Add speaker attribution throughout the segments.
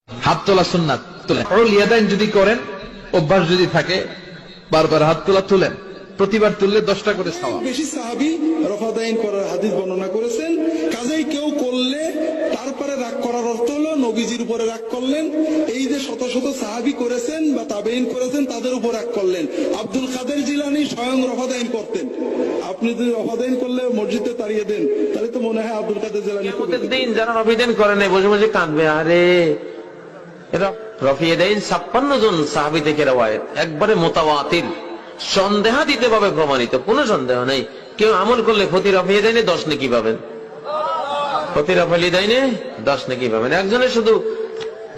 Speaker 1: হাত তোলা সুন্নাত তুলেন, ইয়াদাইন যদি করেন, অভ্যাস যদি থাকে বারবার হাত তোলা তুলেন, প্রতিবার তুললে 10টা করে সওয়াব।
Speaker 2: বেশি সাহাবী রফাদাইন করার হাদিস বর্ণনা করেছেন। কাজেই কেউ করলে তারপরে রাগ করার অর্থ হলো নবীজির উপরে রাগ করলেন। এই যে শত শত সাহাবী করেছেন বা তাবেইন করেছেন তাদের উপর রাগ করলেন। আব্দুল কাদের জিলানী স্বয়ং রফাদাইন করতেন। আপনি যদি রফাদাইন করলে মসজিদে তাড়িয়ে দেন, তাহলে তো মনে হয় আব্দুল কাদের জিলানী
Speaker 3: কিয়ামতের দিন যারা রফিদাইন করে নাই বসে বসে কাঁদবে, আরে এরা রফিদাইন 56 জন সাহাবী থেকে রওয়ায়াত, একবারে মুতাওয়াতির, সন্দেহাতীত ভাবে প্রমাণিত, কোনো সন্দেহ নেই। কেউ আমল করলে প্রতি রফিদাইনে 10 নেকি পাবেন, প্রতি রফিদাইনে 10 নেকি পাবেন। একজনে শুধু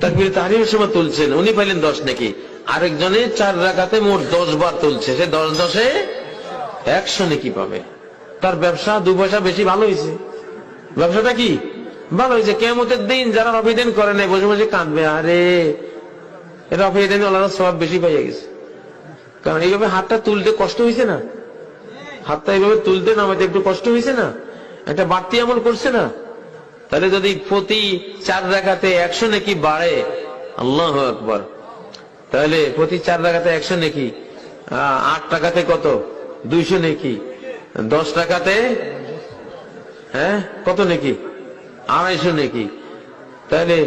Speaker 3: তাকবীর তাহরিমের সময় তুলছেন, উনি পাইলেন 10 নেকি। আরেকজনে 4 রাকাতে মোট 10 বার তুলছে, সে 10 এ 100 নেকি পাবে। তার ব্যবসা 2 পয়সা বেশি ভালো হয়েছে, ব্যবসাটা কি ভালো হয়েছে। কিয়ামতের দিন যারা রফিদাইন করে নাই বসে বসে কাঁদবে, আরে রফিদাইন আল্লাহর সওয়াব বেশি পাইয়া গেছে। কারণ এইভাবে হাতটা তুলতে কষ্ট হয়েছে না, হাতটা এইভাবে তুলতে নামাতে একটু কষ্ট হয়েছে না, একটা বাড়তি আমল করছে না। তাহলে যদি প্রতি 4 রাকাতে 100 নেকি বাড়ে, আল্লাহু আকবার, তাহলে প্রতি 4 রাকাতে 100 নেকি, 8 টাকাতে কত, 200 নেকি, 10 টাকাতে কত নেকি, 250 নেকি। তাহলে